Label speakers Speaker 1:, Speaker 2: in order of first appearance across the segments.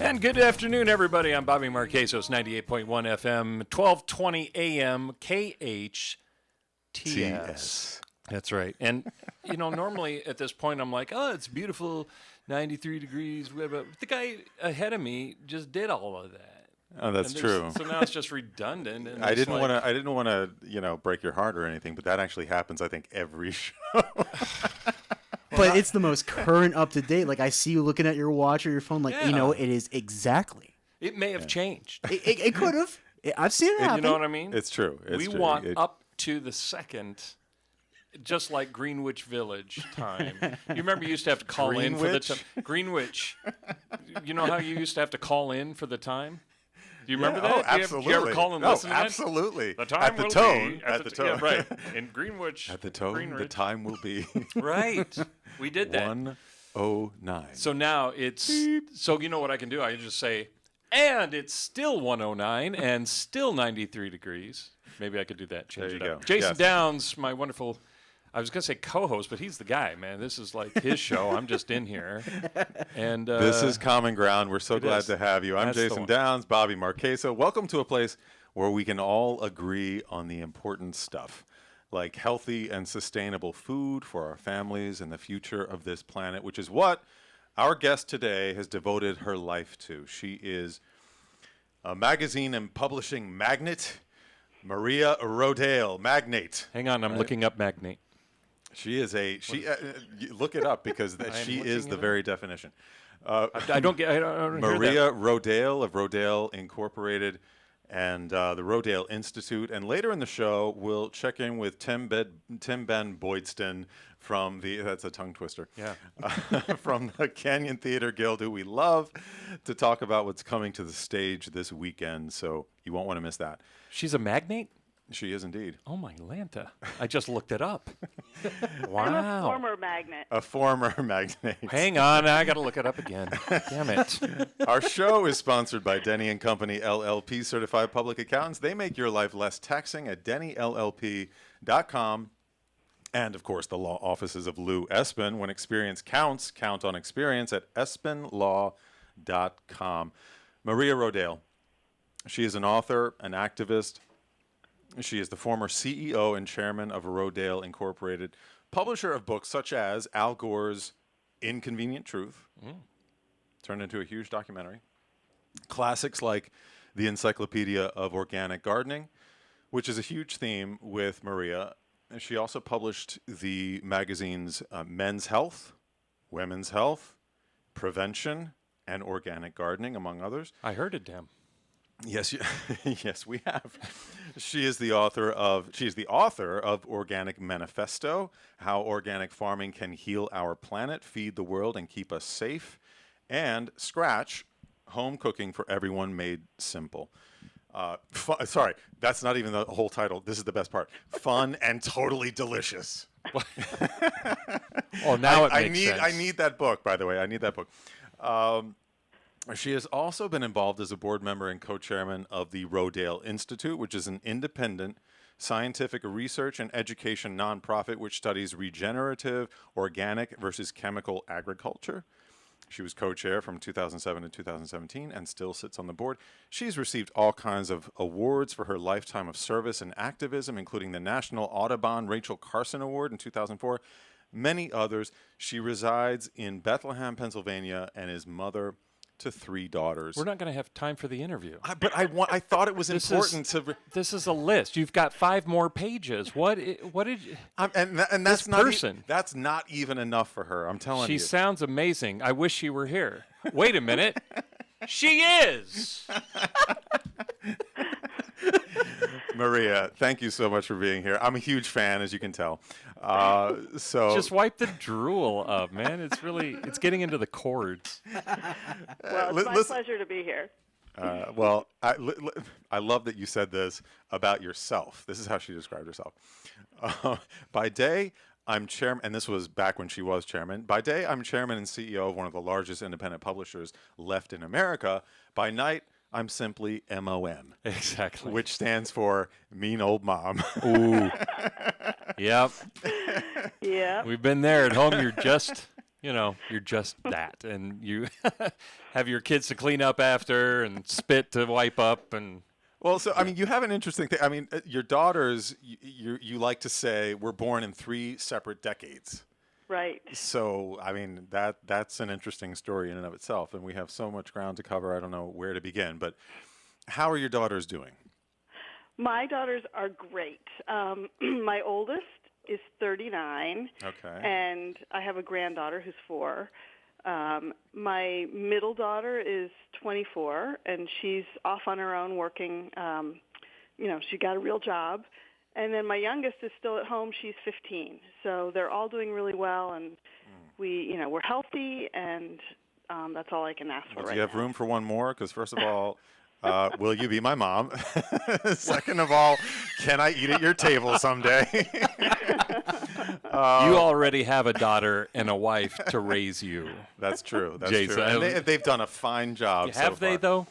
Speaker 1: And good afternoon, everybody. I'm Bobby Marquesos, 98.1 FM, 1220 AM, KHTS. That's right. And, you know, normally at this point, I'm like, oh, it's beautiful, 93 degrees. But the guy ahead of me just did all of that.
Speaker 2: Oh, that's true.
Speaker 1: So now it's just redundant. And
Speaker 2: I didn't want to, break your heart or anything, but that actually happens, I think, every show.
Speaker 3: But it's the most current, up to date. Like I see you looking at your watch or your phone, like it is exactly.
Speaker 1: It may have changed.
Speaker 3: It could have. I've seen it happen.
Speaker 1: You know what I mean?
Speaker 2: It's true.
Speaker 1: We want up to the second, just like Greenwich Village time. You remember you used to have to call in for the time. Greenwich. You know how you used to have to call in for the time? Do you remember that?
Speaker 2: Oh, absolutely.
Speaker 1: Do you ever call and listen to
Speaker 2: absolutely.
Speaker 1: The time
Speaker 2: at the
Speaker 1: will
Speaker 2: tone.
Speaker 1: Be,
Speaker 2: at the tone.
Speaker 1: Yeah, right. In Greenwich.
Speaker 2: At the tone,
Speaker 1: Greenwich.
Speaker 2: the time will be.
Speaker 1: Right. We did that.
Speaker 2: 1:09.
Speaker 1: So now it's, so you know what I can do? I can just say, and it's still 1:09 and still 93 degrees. Maybe I could do that. Change
Speaker 2: there
Speaker 1: it
Speaker 2: you
Speaker 1: up.
Speaker 2: go.
Speaker 1: Jason
Speaker 2: Yes.
Speaker 1: Downs, my wonderful, I was going to say co-host, but he's the guy, man. This is like his show. I'm just in here. And
Speaker 2: this is Common Ground. We're so glad to have you. I'm
Speaker 1: That's the
Speaker 2: Jason
Speaker 1: one.
Speaker 2: Downs, Bobby Marqueso. Welcome to a place where we can all agree on the important stuff, like healthy and sustainable food for our families and the future of this planet, which is what our guest today has devoted her life to. She is a magazine and publishing magnate, Maria Rodale. Magnate.
Speaker 1: Hang on, I'm looking up magnate.
Speaker 2: She is look it up because she is the very definition.
Speaker 1: I don't hear
Speaker 2: Maria
Speaker 1: that.
Speaker 2: Rodale of Rodale Incorporated and the Rodale Institute. And later in the show, we'll check in with Tim Ben Boydston from that's a tongue twister.
Speaker 1: Yeah.
Speaker 2: From the Canyon Theater Guild, who we love, to talk about what's coming to the stage this weekend. So you won't want to miss that.
Speaker 1: She's a magnate?
Speaker 2: She is indeed.
Speaker 1: Oh, my Lanta. I just looked it up. Wow.
Speaker 4: I'm a former magnet.
Speaker 2: A former magnate.
Speaker 1: Hang on, I got to look it up again. Damn it.
Speaker 2: Our show is sponsored by Denny & Company LLP Certified Public Accountants. They make your life less taxing at DennyLLP.com. And, of course, the law offices of Lou Espin. When experience counts, count on experience at espinlaw.com. Maria Rodale. She is an author, an activist. She is the former CEO and chairman of Rodale Incorporated, publisher of books such as Al Gore's Inconvenient Truth, turned into a huge documentary, classics like the Encyclopedia of Organic Gardening, which is a huge theme with Maria. She also published the magazines Men's Health, Women's Health, Prevention, and Organic Gardening, among others.
Speaker 1: I heard it, damn.
Speaker 2: Yes, yes, we have. She is the author of Organic Manifesto: How Organic Farming Can Heal Our Planet, Feed the World, and Keep Us Safe, and Scratch: Home Cooking for Everyone Made Simple. Sorry, that's not even the whole title. This is the best part. Fun and totally delicious.
Speaker 1: Oh, now it makes sense.
Speaker 2: I need that book, by the way. I need that book. She has also been involved as a board member and co-chairman of the Rodale Institute, which is an independent scientific research and education nonprofit which studies regenerative, organic versus chemical agriculture. She was co-chair from 2007 to 2017 and still sits on the board. She's received all kinds of awards for her lifetime of service and activism, including the National Audubon Rachel Carson Award in 2004, many others. She resides in Bethlehem, Pennsylvania, and is mother to 3 daughters.
Speaker 1: We're not going to have time for the interview.
Speaker 2: But I thought it was important to.
Speaker 1: This is a list. You've got 5 more pages. What did you?
Speaker 2: And that's not. That's not even enough for her. I'm telling you.
Speaker 1: She sounds amazing. I wish she were here. Wait a minute. She is.
Speaker 2: Maria, thank you so much for being here. I'm a huge fan, as you can tell. So
Speaker 1: just wipe the drool up, man. It's getting into the chords.
Speaker 4: Well, it's my pleasure to be here.
Speaker 2: Well, I love that you said this about yourself. This is how she described herself. By day, I'm chairman, and this was back when she was chairman. By day, I'm chairman and CEO of one of the largest independent publishers left in America. By night, I'm simply MOM.
Speaker 1: Exactly.
Speaker 2: Which stands for mean old mom.
Speaker 1: Ooh. Yep.
Speaker 4: Yeah.
Speaker 1: We've been there at home. You're just you're just that, and you have your kids to clean up after and spit to wipe up, and
Speaker 2: well, so I mean, you have an interesting thing. I mean, your daughters, you like to say, were born in 3 separate decades.
Speaker 4: Right.
Speaker 2: So I mean, that's an interesting story in and of itself, and we have so much ground to cover. I don't know where to begin, but how are your daughters doing?
Speaker 4: My daughters are great. My oldest is 39.
Speaker 2: Okay.
Speaker 4: And I have a granddaughter who's 4. My middle daughter is 24, and she's off on her own working. She got a real job. And then my youngest is still at home. She's 15. So they're all doing really well, and we're healthy, and that's all I can ask for right now.
Speaker 2: Do you have room for one more? Because first of all, will you be my mom? Second of all, can I eat at your table someday?
Speaker 1: You already have a daughter and a wife to raise you.
Speaker 2: That's true. That's
Speaker 1: Jason,
Speaker 2: true. And they've done a fine job.
Speaker 1: Have they, though?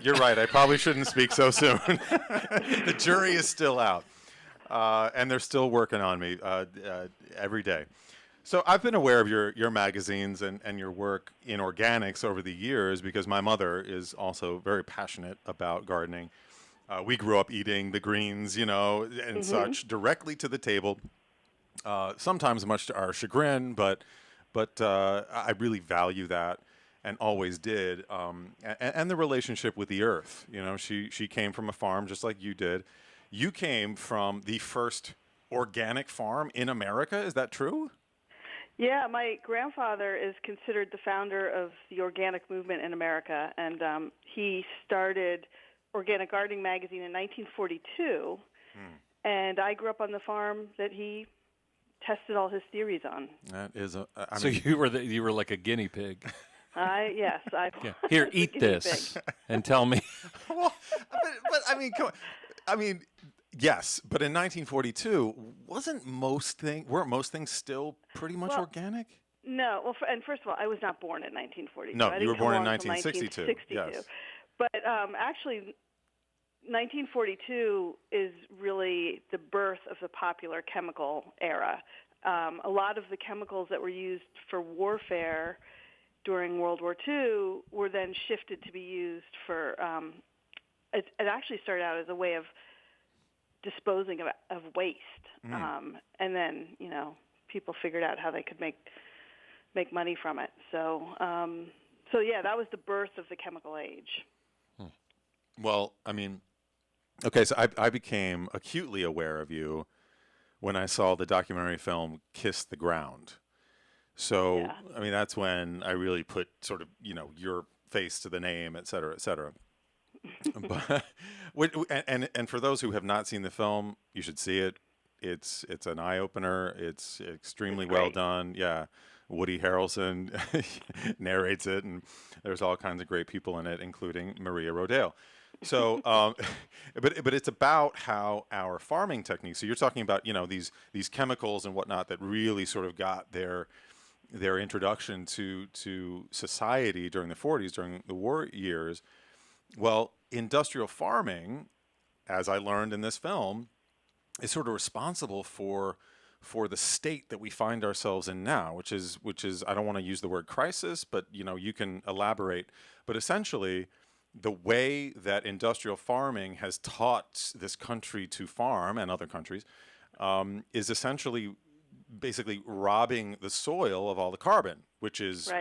Speaker 2: You're right. I probably shouldn't speak so soon. The jury is still out, and they're still working on me every day. So I've been aware of your magazines and your work in organics over the years because my mother is also very passionate about gardening. We grew up eating the greens, and such directly to the table. Sometimes much to our chagrin, but I really value that and always did. And the relationship with the earth. She came from a farm just like you did. You came from the first organic farm in America. Is that true?
Speaker 4: Yeah, my grandfather is considered the founder of the organic movement in America, and he started Organic Gardening magazine in 1942, and I grew up on the farm that he tested all his theories on.
Speaker 2: That is
Speaker 1: So you were like a guinea pig.
Speaker 4: Yes.
Speaker 1: Yeah. Here, eat this, and tell me.
Speaker 2: Well, but I mean, come on. I mean, yes, but in 1942, weren't most things still pretty much organic?
Speaker 4: No. Well, and first of all, I was not born in 1942.
Speaker 2: No,
Speaker 4: I
Speaker 2: you were
Speaker 4: didn't
Speaker 2: born
Speaker 4: come
Speaker 2: in
Speaker 4: along until
Speaker 2: 1962. Yes.
Speaker 4: But actually, 1942 is really the birth of the popular chemical era. A lot of the chemicals that were used for warfare during World War II were then shifted to be used for, it actually started out as a way of disposing of waste. And then, people figured out how they could make money from it. So yeah, that was the birth of the chemical age.
Speaker 2: Well, I mean, okay, so I became acutely aware of you when I saw the documentary film Kiss the Ground. So, yeah. I mean, that's when I really put sort of, your face to the name, et cetera, et cetera. But, and for those who have not seen the film, you should see it. It's an eye-opener. It's extremely well done. Yeah. Woody Harrelson narrates it, and there's all kinds of great people in it, including Maria Rodale. So, but it's about how our farming techniques. So you're talking about these chemicals and whatnot that really sort of got their introduction to society during the 40s, during the war years. Well, industrial farming, as I learned in this film, is sort of responsible for the state that we find ourselves in now, which is I don't want to use the word crisis, but you can elaborate. But essentially, the way that industrial farming has taught this country to farm and other countries is essentially basically robbing the soil of all the carbon, which is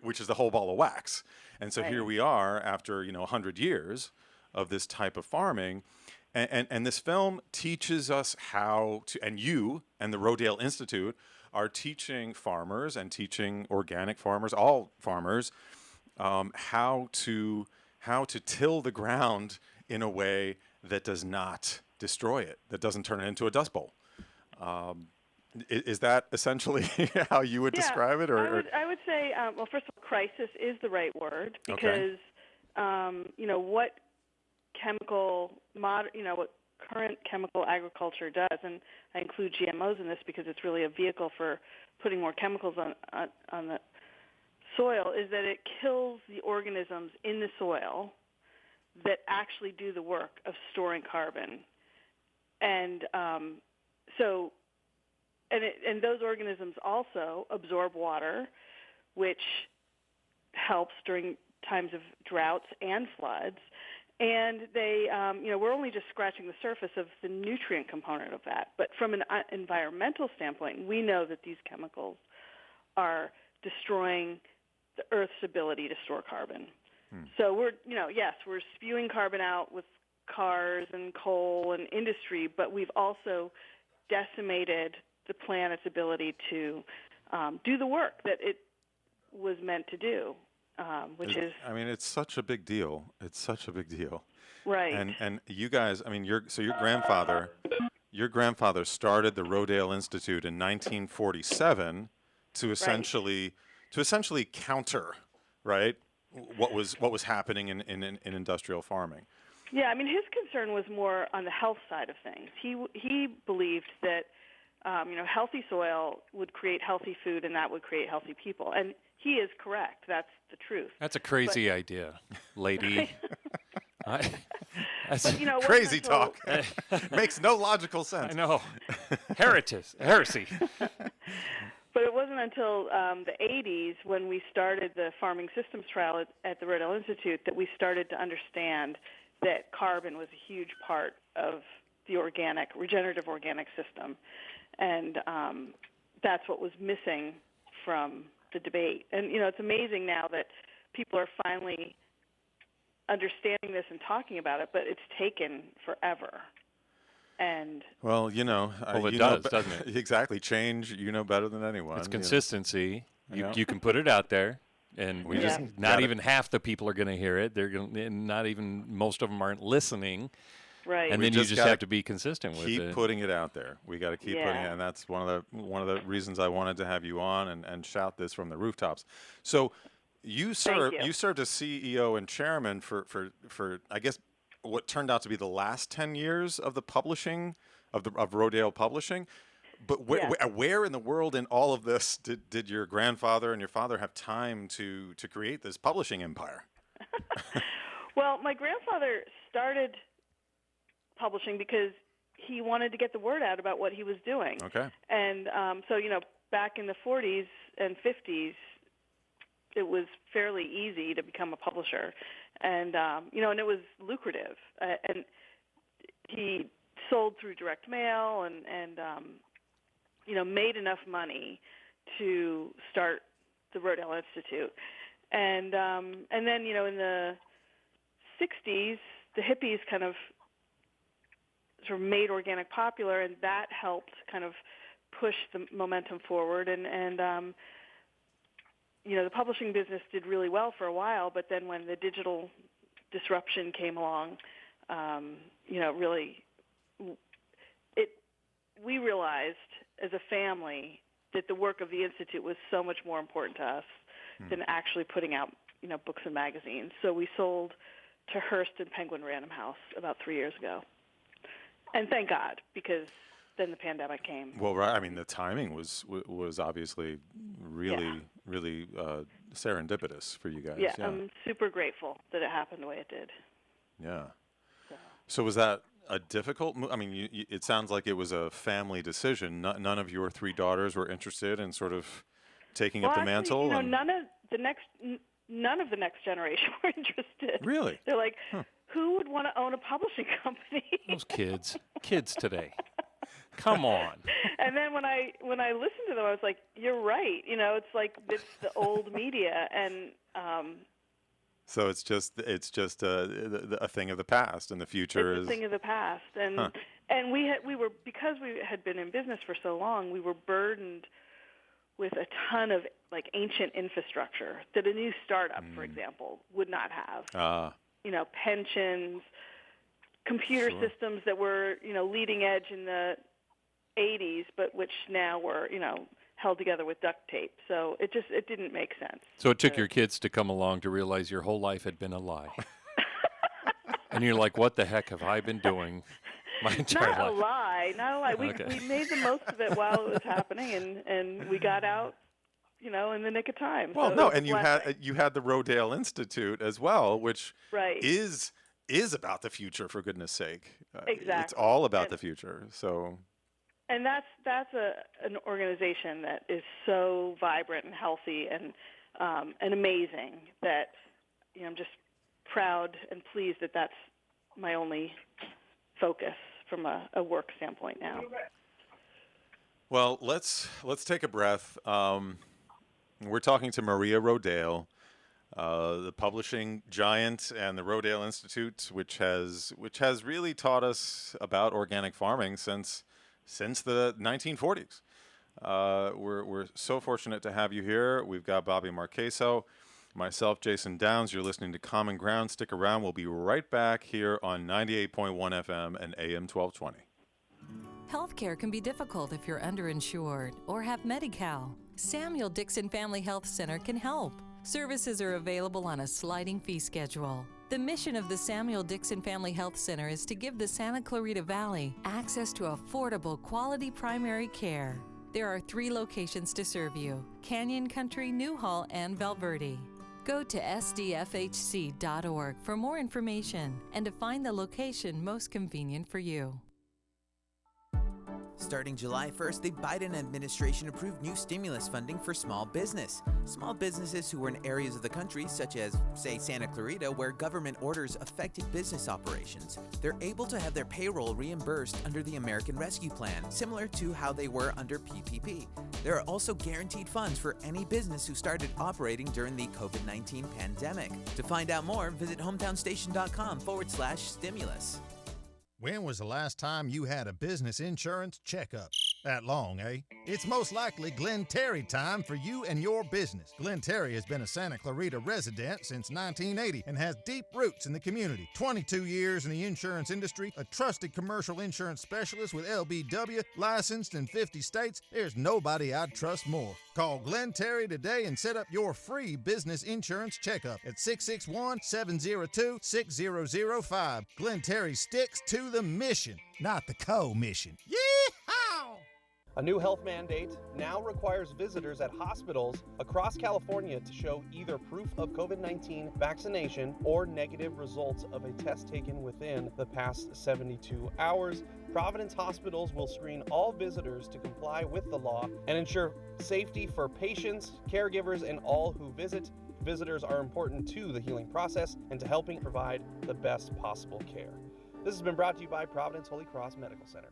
Speaker 2: which is the whole ball of wax. And so here we are after 100 years of this type of farming. And this film teaches us how to, and you and the Rodale Institute are teaching farmers and teaching organic farmers, all farmers, how to till the ground in a way that does not destroy it, that doesn't turn it into a dust bowl. Is that essentially how you would describe it? Or
Speaker 4: I would say, well, first of all, crisis is the right word because, what what current chemical agriculture does, and I include GMOs in this because it's really a vehicle for putting more chemicals on the soil, is that it kills the organisms in the soil that actually do the work of storing carbon. And so and those organisms also absorb water, which helps during times of droughts and floods. And they, we're only just scratching the surface of the nutrient component of that. But from an environmental standpoint, we know that these chemicals are destroying the Earth's ability to store carbon. So we're spewing carbon out with cars and coal and industry, but we've also decimated the planet's ability to do the work that it was meant to do,
Speaker 2: it's such a big deal. It's such a big deal.
Speaker 4: Right.
Speaker 2: And you guys, your grandfather started the Rodale Institute in 1947 to essentially counter, right, what was happening in industrial farming.
Speaker 4: Yeah, his concern was more on the health side of things. He believed that healthy soil would create healthy food, and that would create healthy people. And he is correct. That's the truth.
Speaker 1: That's a crazy idea, lady. That's
Speaker 2: crazy talk. Makes no logical sense.
Speaker 1: I know. Heresy.
Speaker 4: But it wasn't until the 80s when we started the farming systems trial at the Rodale Institute that we started to understand that carbon was a huge part of the regenerative organic system. And that's what was missing from the debate. And, it's amazing now that people are finally understanding this and talking about it, but it's taken forever. And
Speaker 2: well,
Speaker 1: it does, doesn't it?
Speaker 2: Exactly. Change, better than anyone.
Speaker 1: It's consistency. You can put it out there, and not even half the people are going to hear it. Not even most of them aren't listening.
Speaker 4: Right.
Speaker 1: And then you just have to be consistent with it.
Speaker 2: Keep putting it out there. We got to keep putting it, and that's one of the reasons I wanted to have you on and shout this from the rooftops. So you served as CEO and chairman for I guess what turned out to be the last 10 years of the publishing of Rodale Publishing. But where in the world in all of this did your grandfather and your father have time to create this publishing empire?
Speaker 4: Well, my grandfather started publishing because he wanted to get the word out about what he was doing.
Speaker 2: Okay.
Speaker 4: And so, back in the 40s and 50s, it was fairly easy to become a publisher. And, and it was lucrative. And he sold through direct mail and made enough money to start the Rodale Institute. And then, in the 60s, the hippies kind of sort of made organic popular, and that helped kind of push the momentum forward. And the publishing business did really well for a while, but then when the digital disruption came along, we realized as a family that the work of the Institute was so much more important to us than actually putting out, books and magazines. So we sold to Hearst and Penguin Random House about 3 years ago. And thank God, because then the pandemic came.
Speaker 2: Well, right. The timing was obviously really serendipitous for you guys.
Speaker 4: Yeah, I'm super grateful that it happened the way it did.
Speaker 2: Yeah. So was that a difficult move? It sounds like it was a family decision. None of your three daughters were interested in sort of taking up the mantle?
Speaker 4: None of the next generation were interested.
Speaker 2: Really?
Speaker 4: They're like, who would want to own a publishing company?
Speaker 1: Those kids today. Come on.
Speaker 4: And then when I listened to them, I was like, you're right. It's like it's the old media, and
Speaker 2: so it's just a thing of the past, and the future is
Speaker 4: a thing of the past. And and we were, because we had been in business for so long, we were burdened with a ton of ancient infrastructure that a new startup, for example, would not have. Pensions, computer systems that were leading edge in the 80s, but which now were held together with duct tape. So it didn't make sense.
Speaker 1: So it took your kids to come along to realize your whole life had been a lie. And you're like, what the heck have I been doing my entire life?
Speaker 4: Not a lie.
Speaker 1: Okay.
Speaker 4: We made the most of it while it was happening, and we got out, in the nick of time.
Speaker 2: Well,
Speaker 4: so
Speaker 2: no, and you had the Rodale Institute as well, which is about the future, for goodness sake.
Speaker 4: Exactly.
Speaker 2: It's all about the future. So
Speaker 4: And that's an organization that is so vibrant and healthy and amazing that I'm just proud and pleased that that's my only focus from a work standpoint now.
Speaker 2: Well, let's take a breath. We're talking to Maria Rodale, the publishing giant and the Rodale Institute, which has really taught us about organic farming since the 1940s. We're so fortunate to have you here. We've got Bobby Marqueso, myself, Jason Downs. You're listening to Common Ground. Stick around. We'll be right back here on 98.1 FM and AM 1220.
Speaker 5: Healthcare can be difficult if you're underinsured or have Medi-Cal. Samuel Dixon Family Health Center can help. Services are available on a sliding fee schedule. The mission of the Samuel Dixon Family Health Center is to give the Santa Clarita Valley access to affordable, quality primary care. There are 3 locations to serve you: Canyon Country, Newhall, and Valverde. Go to sdfhc.org for more information and to find the location most convenient for you.
Speaker 6: Starting July 1st, the Biden administration approved new stimulus funding for small business. Small businesses who are in areas of the country, such as, say, Santa Clarita, where government orders affected business operations, they're able to have their payroll reimbursed under the American Rescue Plan, similar to how they were under PPP. There are also guaranteed funds for any business who started operating during the COVID-19 pandemic. To find out more, visit hometownstation.com/stimulus.
Speaker 7: When was the last time you had a business insurance checkup? That long, eh? It's most likely Glenn Terry time for you and your business. Glenn Terry has been a Santa Clarita resident since 1980 and has deep roots in the community. 22 years in the insurance industry, a trusted commercial insurance specialist with LBW, licensed in 50 states. There's nobody I'd trust more. Call Glenn Terry today and set up your free business insurance checkup at 661-702-6005. Glenn Terry sticks to the mission, not the co-mission. Yeehaw!
Speaker 8: A new health mandate now requires visitors at hospitals across California to show either proof of COVID-19 vaccination or negative results of a test taken within the past 72 hours. Providence hospitals will screen all visitors to comply with the law and ensure safety for patients, caregivers, and all who visit. Visitors are important to the healing process and to helping provide the best possible care. This has been brought to you by Providence Holy Cross Medical Center.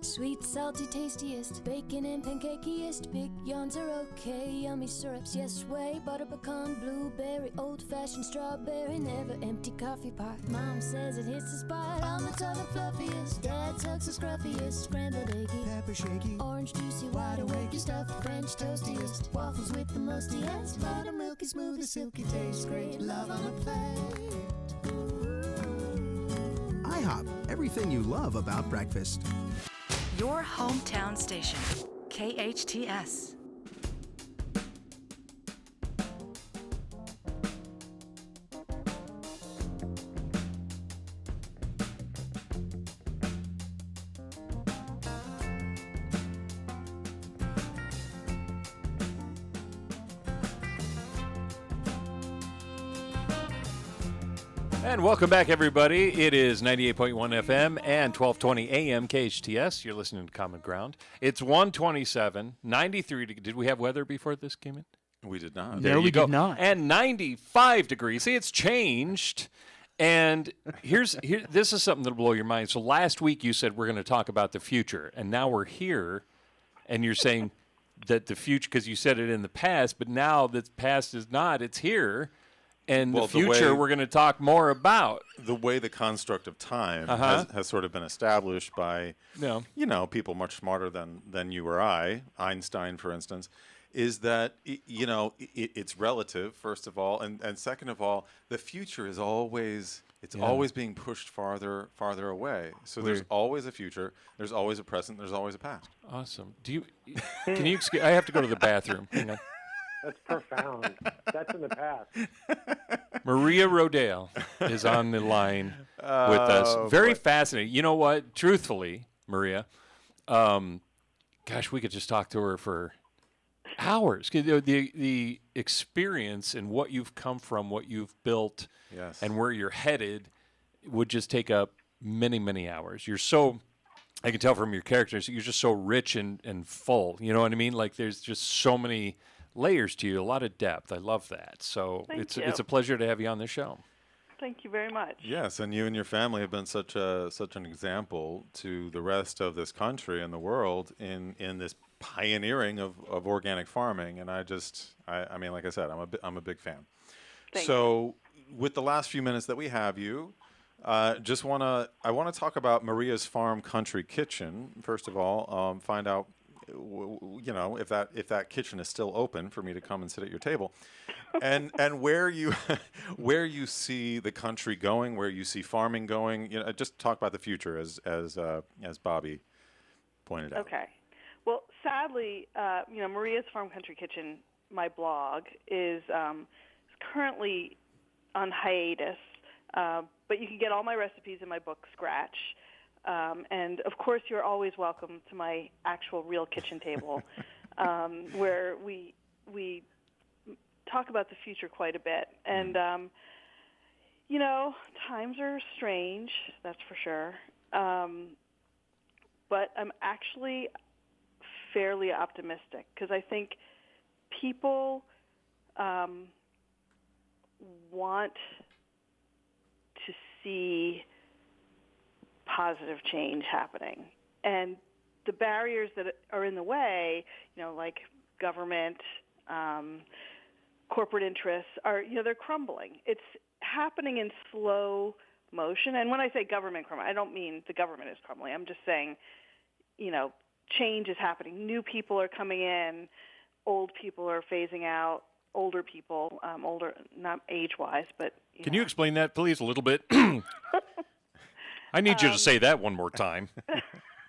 Speaker 9: Sweet, salty, tastiest, bacon and pancakiest, big yawns are okay, yummy syrups, yes way, butter pecan, blueberry, old-fashioned strawberry, never empty coffee pot. Mom says it hits the spot, almonds are the fluffiest, Dad's hugs the scruffiest, scrambled eggy, pepper shaky, orange juicy, wide awake, stuffed French toastiest, waffles with the mustiest, buttermilky, smooth, silky, tastes great, love on a plate.
Speaker 10: IHOP, everything you love about breakfast.
Speaker 11: Your hometown station, KHTS.
Speaker 1: And welcome back, everybody. It is 98.1 FM and 1220 AM KHTS. You're listening to Common Ground. It's 127, 93. Did we have weather before this came in?
Speaker 2: We did not.
Speaker 1: There
Speaker 3: No,
Speaker 1: you
Speaker 3: we
Speaker 1: go.
Speaker 3: did not.
Speaker 1: And 95 degrees. See, it's changed. And this is something that'll blow your mind. So last week you said we're going to talk about the future, and now we're here, and you're saying that the future, because you said it in the past, but now the past is not. It's here. And the future we're going to talk more about.
Speaker 2: The way the construct of time has sort of been established by, people much smarter than you or I, Einstein, for instance, is that, it's relative, first of all. And second of all, the future is always being pushed farther away. So there's always a future, there's always a present, there's always a past.
Speaker 1: Awesome. Can you excuse, I have to go to the bathroom. Hang on.
Speaker 12: That's profound. That's in the past.
Speaker 1: Maria Rodale is on the line with us. Very fascinating. You know what? Truthfully, Maria, we could just talk to her for hours. The experience and what you've come from, what you've built, and where you're headed would just take up many, many hours. You're so I can tell from your characters, you're just so rich and full. You know what I mean? Like there's just so many layers to you, a lot of depth. I love that. So
Speaker 4: Thank you.
Speaker 1: it's a pleasure to have you on the show.
Speaker 4: Thank you very much.
Speaker 2: Yes, and you and your family have been such an example to the rest of this country and the world in this pioneering of organic farming. And I mean, like I said, I'm a big fan.
Speaker 4: Thank
Speaker 2: so with the last few minutes that we have you, I want to talk about Maria's Farm Country Kitchen. First of all, find out, if that kitchen is still open for me to come and sit at your table, and where you see the country going, where you see farming going. Just talk about the future as Bobby pointed out.
Speaker 4: Okay. Well, sadly, Maria's Farm Country Kitchen, my blog, is currently on hiatus. But you can get all my recipes in my book, Scratch. And, of course, you're always welcome to my actual real kitchen table, where we talk about the future quite a bit. And, times are strange, that's for sure. But I'm actually fairly optimistic because I think people want to see positive change happening. And the barriers that are in the way, like government, corporate interests, they're crumbling. It's happening in slow motion. And when I say government crumbling, I don't mean the government is crumbling. I'm just saying, change is happening. New people are coming in. Old people are phasing out. Older people, older, not age-wise, but...
Speaker 1: Can you explain that, please, a little bit? I need you to say that one more time.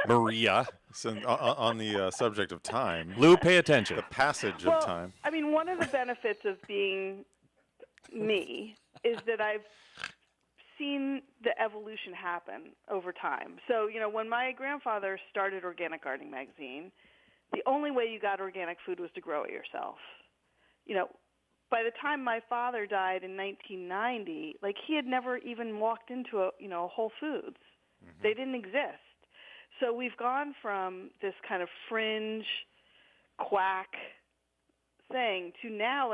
Speaker 1: Maria.
Speaker 2: So, on the subject of time.
Speaker 1: Lou, pay attention.
Speaker 2: The passage of time.
Speaker 4: I mean, one of the benefits of being me is that I've seen the evolution happen over time. So, when my grandfather started Organic Gardening Magazine, the only way you got organic food was to grow it yourself. By the time my father died in 1990, he had never even walked into a Whole Foods. Mm-hmm. They didn't exist. So we've gone from this kind of fringe, quack thing to now,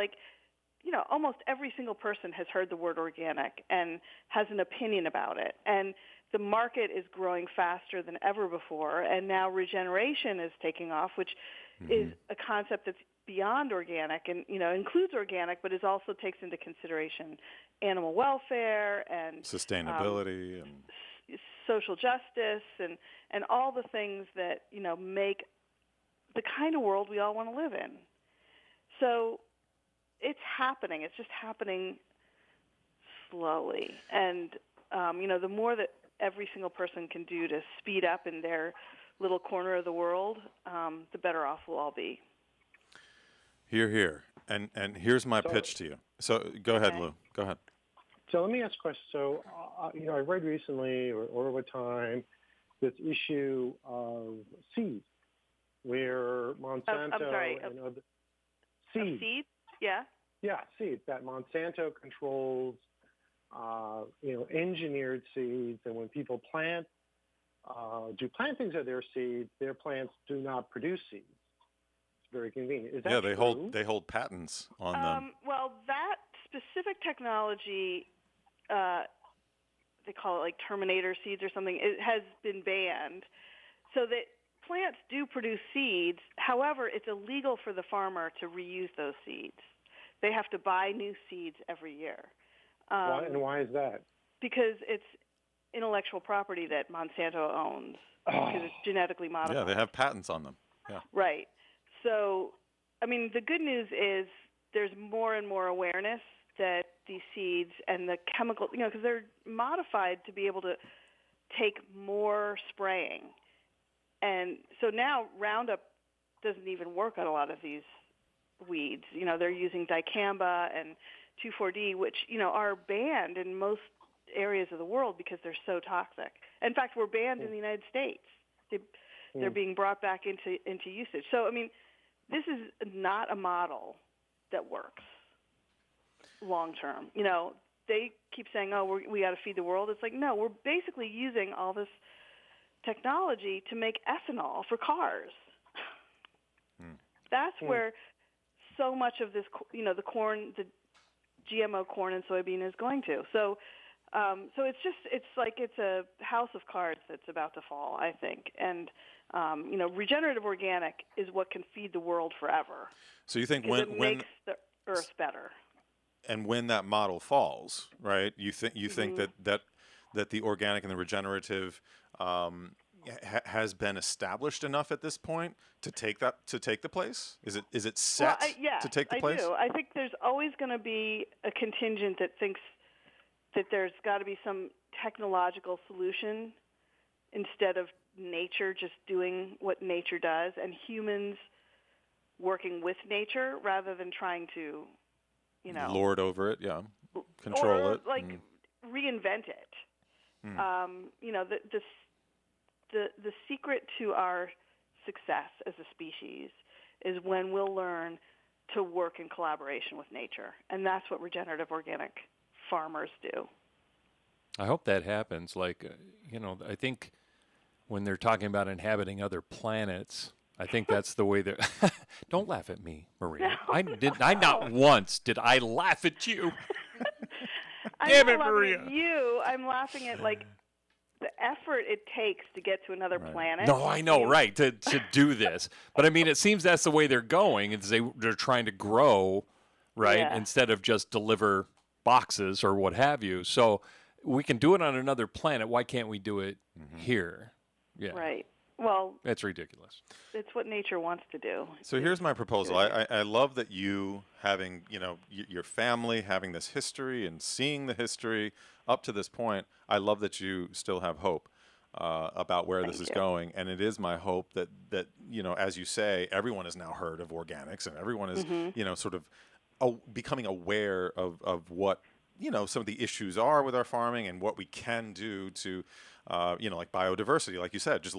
Speaker 4: almost every single person has heard the word organic and has an opinion about it. And the market is growing faster than ever before. And now regeneration is taking off, which is a concept that's beyond organic and includes organic, but also takes into consideration animal welfare and
Speaker 2: sustainability and
Speaker 4: social justice and all the things that make the kind of world we all want to live in. So it's happening. It's just happening slowly, and the more that every single person can do to speed up in their little corner of the world, the better off we'll all be.
Speaker 2: Hear, hear. And here's my pitch to you. So go ahead, Lou. Go ahead.
Speaker 12: So let me ask a question. So, I read recently or over time this issue of seeds where Monsanto
Speaker 4: I'm sorry,
Speaker 12: and other
Speaker 4: seeds. Seeds? Yeah.
Speaker 12: Yeah, seeds. That Monsanto controls, engineered seeds, and when people do plantings of their seeds, their plants do not produce seeds. Very convenient. Is that true?
Speaker 2: they hold patents on them.
Speaker 4: Well, that specific technology, they call it Terminator seeds or something, it has been banned. So that plants do produce seeds. However, it's illegal for the farmer to reuse those seeds. They have to buy new seeds every year.
Speaker 12: Why is that?
Speaker 4: Because it's intellectual property that Monsanto owns because it's genetically modified.
Speaker 2: Yeah, they have patents on them. Yeah.
Speaker 4: Right. So, the good news is there's more and more awareness that these seeds and the chemical, because they're modified to be able to take more spraying. And so now Roundup doesn't even work on a lot of these weeds. They're using dicamba and 2,4-D, which, are banned in most areas of the world because they're so toxic. In fact, we're banned in the United States. They're being brought back into usage. So, this is not a model that works long term. They keep saying, we got to feed the world. It's no, we're basically using all this technology to make ethanol for cars. That's where so much of this, the corn, the GMO corn and soybean is going to. So it's like it's a house of cards that's about to fall, I think. And regenerative organic is what can feed the world forever.
Speaker 2: So you think
Speaker 4: it makes the earth better.
Speaker 2: And when that model falls, right? You think that the organic and the regenerative has been established enough at this point to take the place? Is it set to take the place?
Speaker 4: I do. I think there's always going to be a contingent that thinks that there's got to be some technological solution instead of nature just doing what nature does, and humans working with nature rather than trying to,
Speaker 2: lord over it, control it,
Speaker 4: reinvent it. The secret to our success as a species is when we'll learn to work in collaboration with nature, and that's what regenerative organic farmers do.
Speaker 1: I hope that happens. I think when they're talking about inhabiting other planets, I think that's the way they're... Don't laugh at me, Maria.
Speaker 4: No.
Speaker 1: Not once did I laugh at you.
Speaker 4: Damn it, Maria. At you. I'm laughing at, the effort it takes to get to another planet.
Speaker 1: No, I know, right, to do this. But, I mean, it seems that's the way they're going. Is they're trying to grow, right, instead of just deliver boxes or what have you. So we can do it on another planet. Why can't we do it here? Yeah.
Speaker 4: Right. Well,
Speaker 1: that's ridiculous.
Speaker 4: It's what nature wants to do.
Speaker 2: So here's my proposal. I love that you having, your family having this history and seeing the history up to this point. I love that you still have hope about where this is going. And it is my hope that, as you say, everyone has now heard of organics and everyone is, sort of becoming aware of what, some of the issues are with our farming and what we can do to, like biodiversity, like you said, just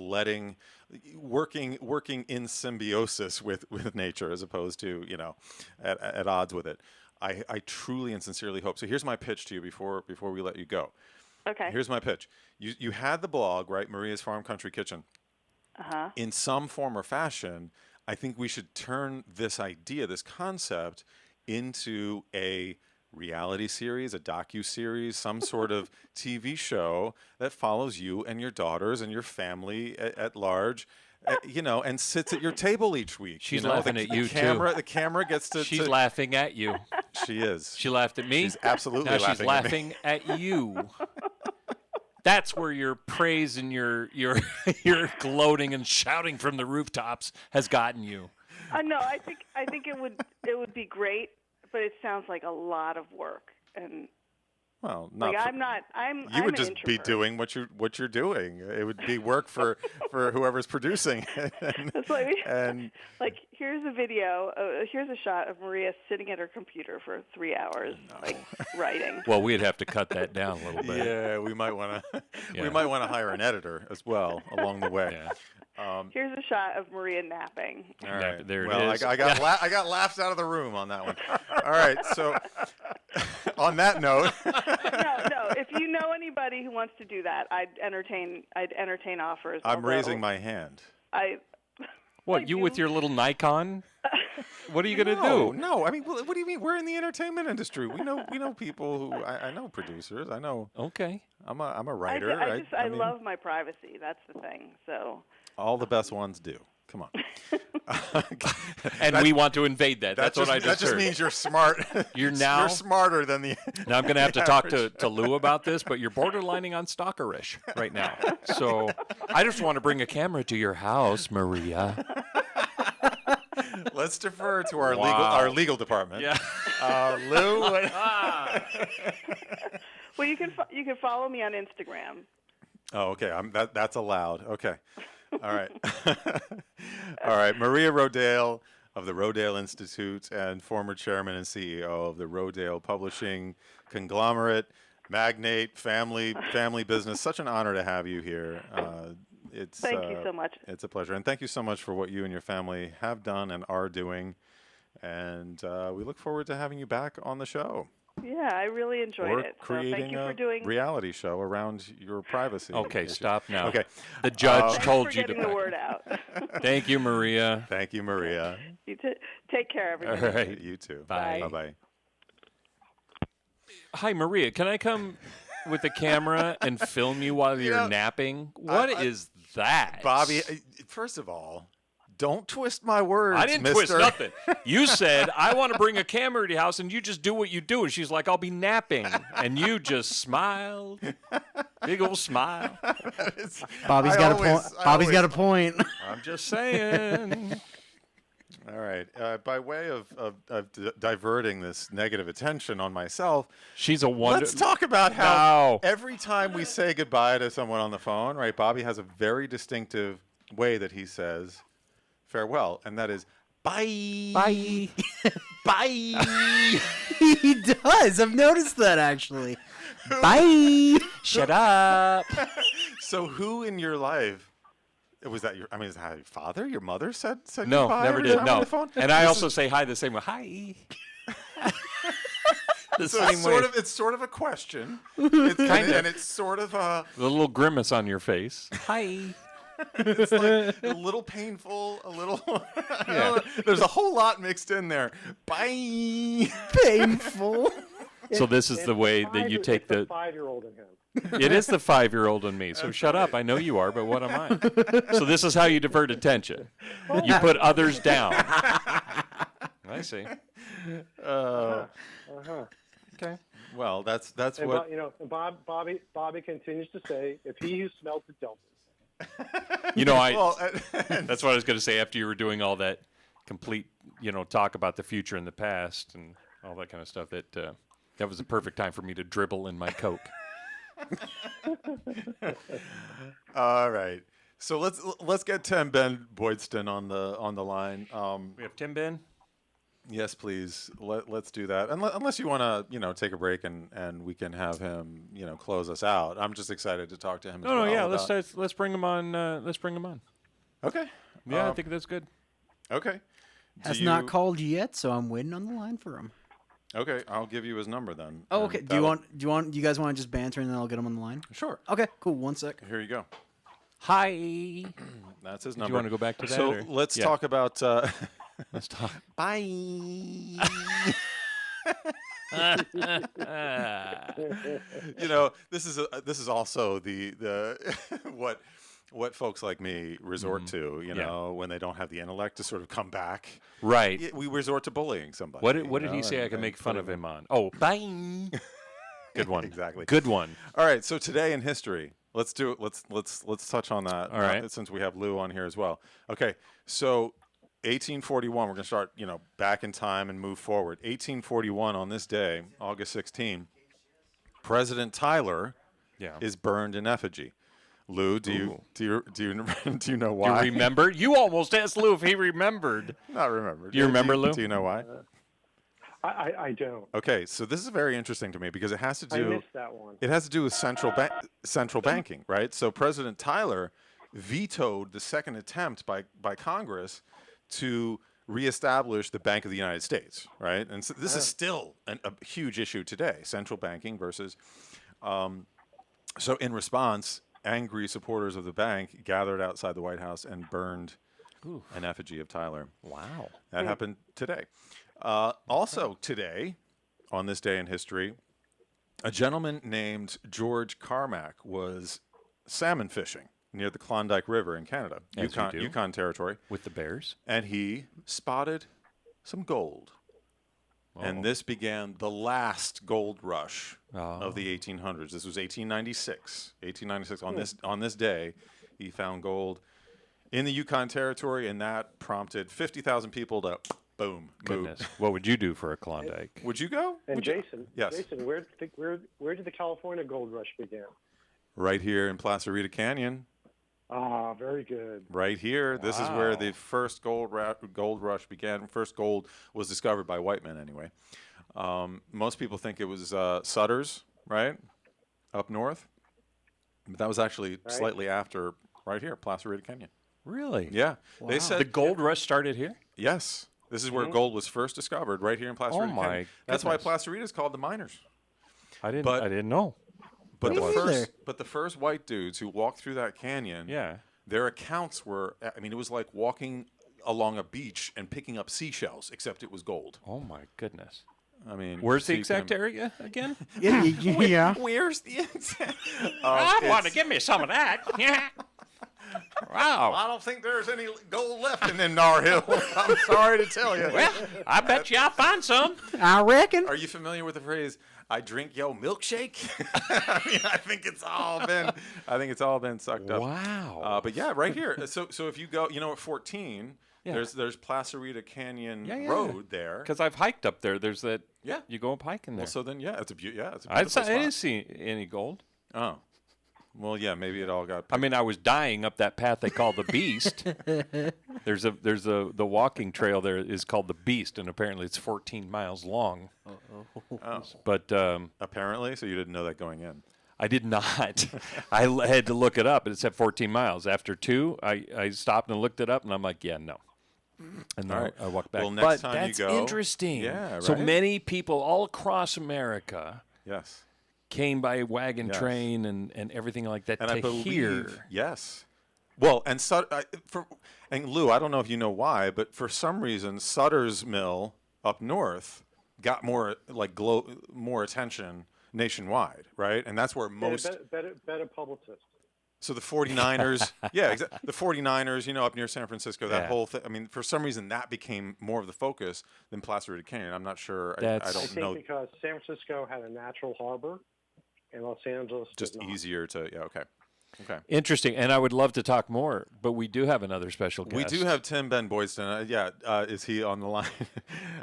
Speaker 2: working in symbiosis with nature as opposed to, at odds with it. I truly and sincerely hope. So here's my pitch to you before we let you go.
Speaker 4: Okay.
Speaker 2: Here's my pitch. You had the blog, right? Maria's Farm Country Kitchen.
Speaker 4: Uh-huh.
Speaker 2: In some form or fashion, I think we should turn this idea, this concept, into a reality series, a docu-series, some sort of TV show that follows you and your daughters and your family at large, and sits at your table each week.
Speaker 1: She's laughing at you, too.
Speaker 2: The camera gets to...
Speaker 1: She's laughing at you.
Speaker 2: She is.
Speaker 1: She laughed at me.
Speaker 2: She's absolutely
Speaker 1: now
Speaker 2: laughing
Speaker 1: she's laughing at you. That's where your praise and your gloating and shouting from the rooftops has gotten you.
Speaker 4: No, I think it would be great, but it sounds like a lot of work. And
Speaker 2: well, not
Speaker 4: you
Speaker 2: would just be doing what you're doing. It would be work for whoever's producing. and
Speaker 4: here's a video. Here's a shot of Maria sitting at her computer for 3 hours, writing.
Speaker 1: Well, we'd have to cut that down a little bit.
Speaker 2: Yeah, we might want to hire an editor as well along the way.
Speaker 1: Yeah.
Speaker 4: Here's a shot of Maria napping.
Speaker 2: All right,
Speaker 1: there it is.
Speaker 2: I got laughed out of the room on that one. All right, so on that note,
Speaker 4: no. If you know anybody who wants to do that, I'd entertain offers.
Speaker 2: I'm raising my hand.
Speaker 1: What, you with your little Nikon? What are you going to do?
Speaker 2: No, I mean, what do you mean? We're in the entertainment industry. We know people who I know producers. I know.
Speaker 1: Okay.
Speaker 2: I'm a writer.
Speaker 4: I love my privacy. That's the thing. So.
Speaker 2: All the best ones do. Come on.
Speaker 1: And we want to invade that. That's what I just heard.
Speaker 2: That just means you're smart. You're smarter than the.
Speaker 1: Now I'm going to have to talk to Lou about this, but you're borderlining on stalkerish right now. So I just want to bring a camera to your house, Maria.
Speaker 2: Let's defer to our legal department.
Speaker 1: Yeah.
Speaker 2: Lou.
Speaker 4: Well, you can follow me on Instagram.
Speaker 2: Oh, okay. That's allowed. Okay. All right. All right. Maria Rodale of the Rodale Institute and former chairman and CEO of the Rodale Publishing conglomerate, magnate, family business. Such an honor to have you here.
Speaker 4: Thank you so much.
Speaker 2: It's a pleasure. And thank you so much for what you and your family have done and are doing. And we look forward to having you back on the show.
Speaker 4: Yeah, I really enjoyed
Speaker 2: or
Speaker 4: it. So
Speaker 2: creating
Speaker 4: thank you
Speaker 2: a
Speaker 4: for doing.
Speaker 2: reality show around your privacy.
Speaker 1: Okay, stop now.
Speaker 2: Okay.
Speaker 1: The judge
Speaker 4: Thanks
Speaker 1: told
Speaker 4: for
Speaker 1: you to.
Speaker 4: getting the word out.
Speaker 1: Thank you, Maria.
Speaker 2: Thank you, Maria.
Speaker 4: You take care, everybody.
Speaker 1: All right.
Speaker 2: You too.
Speaker 1: Bye.
Speaker 2: Bye-bye.
Speaker 1: Hi, Maria. Can I come with the camera and film you while you're napping? What is that?
Speaker 2: Bobby, first of all, don't twist my words,
Speaker 1: I didn't
Speaker 2: mister.
Speaker 1: twist nothing. You said, I want to bring a camera to your house, and you just do what you do. And she's like, I'll be napping. And you just smiled. Big old smile.
Speaker 3: Bobby's got a point. Bobby's got a point.
Speaker 1: I'm just saying.
Speaker 2: All right. By way of diverting this negative attention on myself,
Speaker 1: she's a wonder.
Speaker 2: Let's talk about how every time we say goodbye to someone on the phone, right, Bobby has a very distinctive way that he says farewell, and that is bye.
Speaker 3: Bye.
Speaker 2: Bye.
Speaker 3: He does. I've noticed that, actually. Bye.
Speaker 1: Shut up.
Speaker 2: So who in your life, was that is that your father, your mother said
Speaker 1: No,
Speaker 2: goodbye
Speaker 1: never
Speaker 2: every
Speaker 1: did.
Speaker 2: time
Speaker 1: No.
Speaker 2: on the phone?
Speaker 1: And I also say hi the same way. Hi. The
Speaker 2: So
Speaker 1: same way.
Speaker 2: it's sort of a question. And it's sort of a
Speaker 1: little grimace on your face. Hi.
Speaker 2: It's like a little painful, a little. There's a whole lot mixed in there. Bye.
Speaker 3: Painful.
Speaker 1: So this is the way that you take
Speaker 12: the 5-year-old in him.
Speaker 1: It is the 5-year-old in me. So shut up. I know you are, but what am I? So this is how you divert attention. You put others down. I see.
Speaker 2: Okay. Well, that's
Speaker 12: And
Speaker 2: what.
Speaker 12: and Bobby continues to say, if he who smelt it dealt it.
Speaker 1: You know, that's what I was going to say after you were doing all that complete, talk about the future and the past and all that kind of stuff. That was the perfect time for me to dribble in my Coke.
Speaker 2: All right. So let's get Tim Ben Boydston on the line.
Speaker 1: We have Tim Ben.
Speaker 2: Yes, please. Let's do that. Unless you want to, take a break and we can have him, close us out. I'm just excited to talk to him.
Speaker 1: No, yeah. Let's bring him on. Let's bring him on.
Speaker 2: Okay.
Speaker 1: Yeah, I think that's good.
Speaker 2: Okay.
Speaker 3: Has not called yet, so I'm waiting on the line for him.
Speaker 2: Okay, I'll give you his number then.
Speaker 3: Oh, okay. Do you guys want to just banter and then I'll get him on the line?
Speaker 2: Sure.
Speaker 3: Okay, cool. 1 sec.
Speaker 2: Here you go.
Speaker 1: Hi.
Speaker 2: That's his
Speaker 1: Do
Speaker 2: number.
Speaker 1: you want to go back to that?
Speaker 2: So let's talk about.
Speaker 1: Let's talk.
Speaker 2: Bye. This is also the what folks like me resort to, when they don't have the intellect to sort of come back.
Speaker 1: Right.
Speaker 2: We resort to bullying somebody.
Speaker 1: What did he say I can make fun of him on? Oh, bye. Good one.
Speaker 2: Exactly.
Speaker 1: Good one.
Speaker 2: All right. So today in history, let's do it. Let's touch on that.
Speaker 1: All right.
Speaker 2: Since we have Lou on here as well. Okay. So 1841. We're going to start, back in time and move forward. 1841 on this day, August 16, President Tyler is burned in effigy. Lou, do you know why?
Speaker 1: Do you remember? You almost asked Lou if he remembered.
Speaker 2: Not remember.
Speaker 1: Do you remember, Lou?
Speaker 2: Do you know why?
Speaker 12: I don't.
Speaker 2: Okay, so this is very interesting to me because it has to do.
Speaker 12: I missed that one.
Speaker 2: It has to do with central banking, right? So President Tyler vetoed the second attempt by Congress to reestablish the Bank of the United States, right? And so this is still a huge issue today: central banking versus. So in response, angry supporters of the bank gathered outside the White House and burned an effigy of Tyler.
Speaker 1: Wow.
Speaker 2: That happened today. Also today, on this day in history, a gentleman named George Carmack was salmon fishing near the Klondike River in Canada, Yukon Territory.
Speaker 1: With the bears?
Speaker 2: And he spotted some gold. Oh. And this began the last gold rush of the 1800s. This was 1896. 1896. On this day, he found gold in the Yukon Territory, and that prompted 50,000 people to boom.
Speaker 1: Goodness. What would you do for a Klondike?
Speaker 2: Would you go?
Speaker 12: And Jason,
Speaker 2: yes.
Speaker 12: Jason, where did the California gold rush begin?
Speaker 2: Right here in Placerita Canyon.
Speaker 12: Ah, very good.
Speaker 2: Right here. Wow. This is where the first gold rush began. First gold was discovered by white men, anyway. Most people think it was Sutter's, right, up north. But that was actually slightly after, right here, Placerita Canyon.
Speaker 1: Really?
Speaker 2: Yeah.
Speaker 1: Wow.
Speaker 2: They said
Speaker 1: the gold rush started here?
Speaker 2: Yes. This is where gold was first discovered, right here in Placerita Canyon. That's why Placerita is called the Miners.
Speaker 1: I didn't know.
Speaker 2: But the first white dudes who walked through that canyon, their accounts were, I mean, it was like walking along a beach and picking up seashells, except it was gold.
Speaker 1: Oh my goodness.
Speaker 2: I mean,
Speaker 1: where's the exact area again?
Speaker 3: Yeah.
Speaker 2: Where's the exact?
Speaker 1: I want to give me some of that. Wow.
Speaker 2: I don't think there's any gold left in them Nar Hills. I'm sorry to tell you.
Speaker 1: Well, I bet you I'll find some.
Speaker 3: I reckon.
Speaker 2: Are you familiar with the phrase, I drink yo milkshake? I mean, I think it's all been sucked up.
Speaker 1: Wow.
Speaker 2: But yeah, right here. So if you go, at 14, there's Placerita Canyon Road there.
Speaker 1: Because I've hiked up there. There's that.
Speaker 2: Yeah.
Speaker 1: You go up hiking there.
Speaker 2: Well, so then, it's a beautiful spot.
Speaker 1: I didn't see any gold.
Speaker 2: Oh. Well, yeah, maybe it all got.
Speaker 1: I mean, I was dying up that path they call the Beast. There's the walking trail there is called the Beast, and apparently it's 14 miles long.
Speaker 2: Oh.
Speaker 1: But
Speaker 2: apparently, so you didn't know that going in.
Speaker 1: I did not. I had to look it up, and it said 14 miles. After 2, I stopped and looked it up, and I'm like, yeah, no. And then I walked back.
Speaker 2: Well, next time
Speaker 1: that's
Speaker 2: you go,
Speaker 1: interesting.
Speaker 2: Yeah, right.
Speaker 1: So many people all across America.
Speaker 2: Yes.
Speaker 1: Came by wagon train and everything like that
Speaker 2: and
Speaker 1: to
Speaker 2: I believe,
Speaker 1: hear.
Speaker 2: Yes. Well, and Lou, I don't know if you know why, but for some reason, Sutter's Mill up north got more attention nationwide, right? And that's where most
Speaker 12: better publicist.
Speaker 2: So the 49ers, the 49ers, up near San Francisco, that whole thing. I mean, for some reason, that became more of the focus than Placerita Canyon. I'm not sure. I don't know.
Speaker 12: Because San Francisco had a natural harbor, and Los Angeles
Speaker 2: just easier to. Yeah. Okay.
Speaker 1: Interesting, and I would love to talk more, but we do have another special guest.
Speaker 2: We do have Tim Ben Boydston. Is he on the line?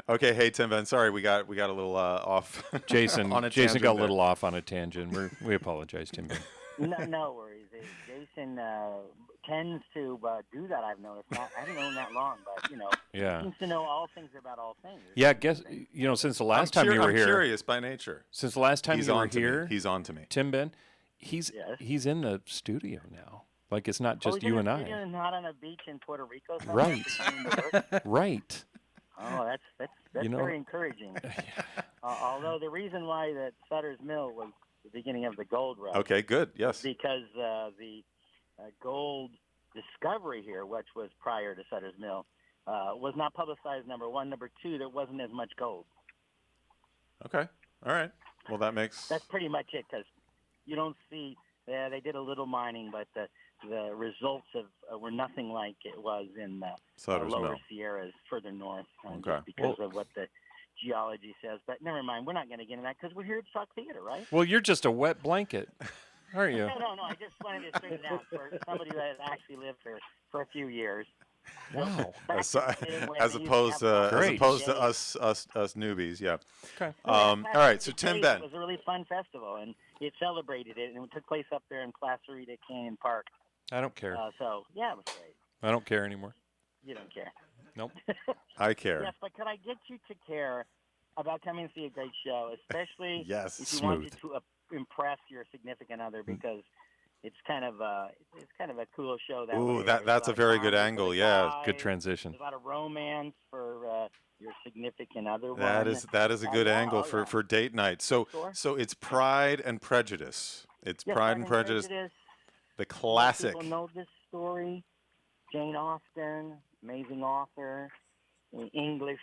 Speaker 2: Okay, hey Tim Ben. Sorry, we got a little off.
Speaker 1: Jason got a little off on a tangent. We apologize, Tim Ben.
Speaker 13: No worries. Jason tends to do that. I've noticed. I haven't known that long, but he seems to know all things about all things.
Speaker 1: Yeah, I guess since the last time you were here.
Speaker 2: I'm curious by nature.
Speaker 1: Since the last time you were here,
Speaker 2: he's on to me.
Speaker 1: Tim Ben. He's in the studio now. Like it's not just you and I.
Speaker 13: Not on a beach in Puerto Rico.
Speaker 1: Right. Right.
Speaker 13: Oh, that's very encouraging. Although the reason why that Sutter's Mill was the beginning of the gold rush.
Speaker 2: Okay, good. Yes.
Speaker 13: Because the gold discovery here, which was prior to Sutter's Mill, was not publicized. Number one, number two, there wasn't as much gold.
Speaker 2: Okay. All right. Well,
Speaker 13: that's pretty much it. Because you don't see. They did a little mining, but the results were nothing like it was in the lower
Speaker 2: Mill.
Speaker 13: Sierras further north.
Speaker 2: Okay.
Speaker 13: Because of what the geology says. But never mind. We're not going to get into that because we're here to talk theater, right?
Speaker 1: Well, you're just a wet blanket, aren't you?
Speaker 13: No. I just wanted to straighten out for somebody that actually lived for a few years.
Speaker 1: Wow.
Speaker 2: As opposed to us newbies, yeah.
Speaker 1: Okay.
Speaker 2: All right, so Tim Ben.
Speaker 13: It was a really fun festival, and it celebrated it, and it took place up there in Placerita Canyon Park.
Speaker 1: I don't care.
Speaker 13: It was great.
Speaker 1: I don't care anymore.
Speaker 13: You don't care.
Speaker 1: Nope.
Speaker 2: I care.
Speaker 13: Yes, but could I get you to care about coming and see a great show, especially if you wanted to impress your significant other, because it's kind of a cool show.
Speaker 2: That's a very good angle. Yeah,
Speaker 1: good transition.
Speaker 13: There's a lot of romance for your significant other.
Speaker 2: That is a good angle for date night. So it's Pride and Prejudice. It's Pride and Prejudice. The classic.
Speaker 13: People know this story. Jane Austen, amazing author, in English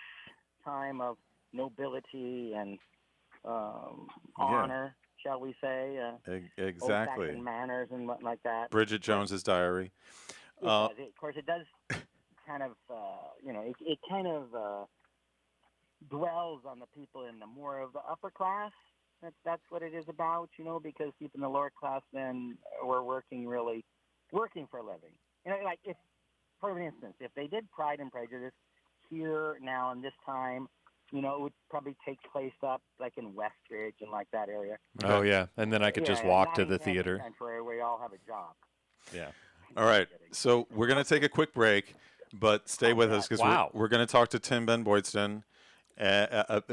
Speaker 13: time of nobility and honor. Shall we say?
Speaker 2: Exactly.
Speaker 13: Old-fashioned manners and what like that.
Speaker 2: Bridget Jones's Diary.
Speaker 13: Of course, it does kind of, it kind of dwells on the people in the more of the upper class. That's what it is about, because people in the lower class then were working for a living. Like for instance, if they did Pride and Prejudice here now in this time, it would probably take place up like in Westridge and like that area.
Speaker 1: Oh yeah, and then I could just walk to the theater.
Speaker 13: Where we all have a job.
Speaker 1: Yeah.
Speaker 2: All right, so we're going to take a quick break, but stay with us because we're going to talk to Tim Ben Boydston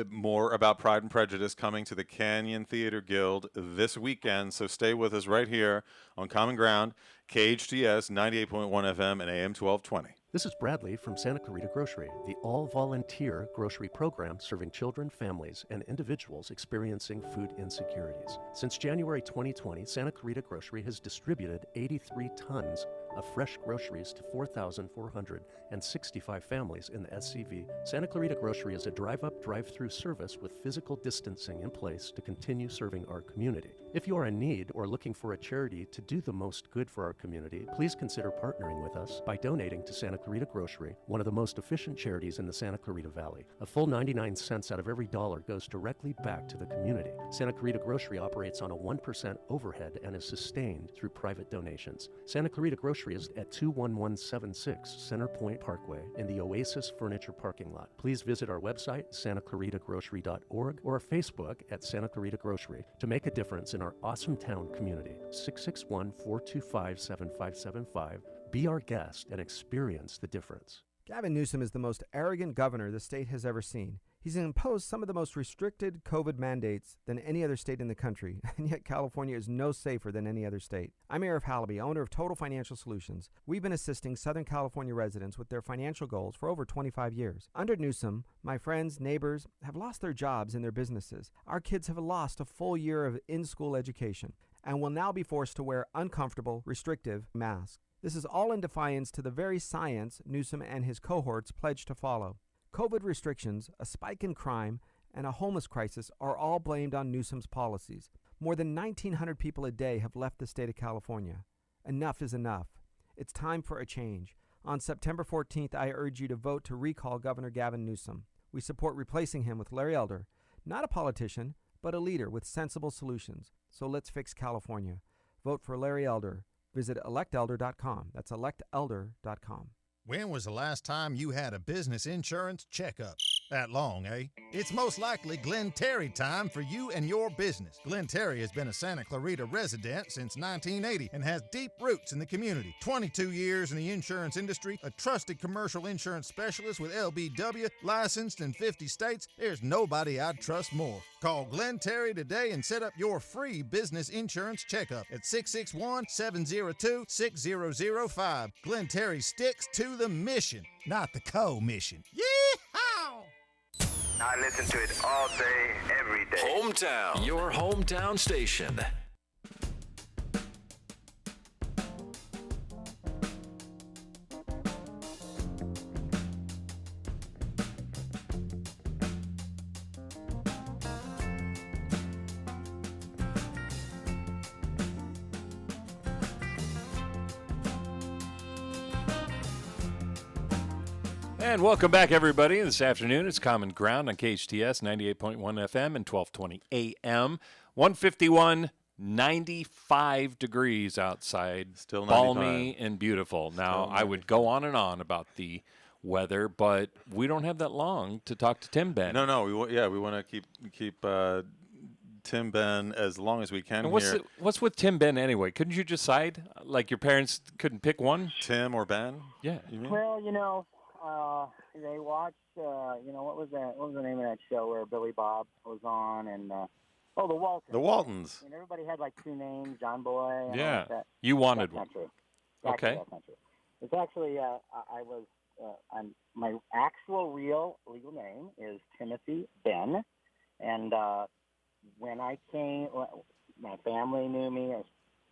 Speaker 2: more about Pride and Prejudice coming to the Canyon Theater Guild this weekend. So stay with us right here on Common Ground, KHTS 98.1 FM and AM 1220.
Speaker 14: This is Bradley from Santa Clarita Grocery, the all-volunteer grocery program serving children, families, and individuals experiencing food insecurities. Since January 2020, Santa Clarita Grocery has distributed 83 tons of fresh groceries to 4,465 families in the SCV. Santa Clarita Grocery is a drive-up, drive-through service with physical distancing in place to continue serving our community. If you are in need or looking for a charity to do the most good for our community, please consider partnering with us by donating to Santa Clarita Grocery, one of the most efficient charities in the Santa Clarita Valley. A full 99 cents out of every dollar goes directly back to the community. Santa Clarita Grocery operates on a 1% overhead and is sustained through private donations. Santa Clarita Grocery is at 21176 Center Point Parkway in the Oasis Furniture parking lot. Please visit our website, santaclaritagrocery.org, or our Facebook at Santa Clarita Grocery to make a difference in our awesome town community. 661-425-7575. Be our guest and experience the difference.
Speaker 15: Gavin Newsom is the most arrogant governor the state has ever seen. He's imposed some of the most restricted COVID mandates than any other state in the country, and yet California is no safer than any other state. I'm Arif Halaby, owner of Total Financial Solutions. We've been assisting Southern California residents with their financial goals for over 25 years. Under Newsom, my friends, neighbors have lost their jobs and their businesses. Our kids have lost a full year of in-school education and will now be forced to wear uncomfortable, restrictive masks. This is all in defiance to the very science Newsom and his cohorts pledged to follow. COVID restrictions, a spike in crime, and a homeless crisis are all blamed on Newsom's policies. More than 1,900 people a day have left the state of California. Enough is enough. It's time for a change. On September 14th, I urge you to vote to recall Governor Gavin Newsom. We support replacing him with Larry Elder, not a politician, but a leader with sensible solutions. So let's fix California. Vote for Larry Elder. Visit electelder.com. That's electelder.com.
Speaker 7: When was the last time you had a business insurance checkup? That long, eh? It's most likely Glenn Terry time for you and your business. Glenn Terry has been a Santa Clarita resident since 1980 and has deep roots in the community. 22 years in the insurance industry, a trusted commercial insurance specialist with LBW, licensed in 50 states. There's nobody I'd trust more. Call Glenn Terry today and set up your free business insurance checkup at 661-702-6005. Glenn Terry sticks to the mission, not the co-mission. Yeehaw!
Speaker 16: I listen to it all day, every day.
Speaker 17: Hometown, your hometown station.
Speaker 1: And welcome back, everybody. This afternoon, it's Common Ground on KHTS 98.1 FM and 1220 AM. 151, 95 degrees outside.
Speaker 2: Still 95.
Speaker 1: Balmy and beautiful. Now, I would go on and on about the weather, but we don't have that long to talk to Tim Ben.
Speaker 2: No. We want to keep Tim Ben as long as we can.
Speaker 1: And what's with Tim Ben anyway? Couldn't you decide? Like your parents couldn't pick one?
Speaker 2: Tim or Ben?
Speaker 1: Yeah.
Speaker 13: Well, they watched, what was the name of that show where Billy Bob was on, and the Waltons.
Speaker 2: The Waltons.
Speaker 13: And everybody had like two names, John Boy. And
Speaker 1: Yeah.
Speaker 13: all that.
Speaker 1: You wanted
Speaker 13: That's
Speaker 1: one.
Speaker 13: Not true.
Speaker 1: Okay.
Speaker 13: That's not true. It's actually, my actual real legal name is Timothy Ben, and when I came, my family knew me as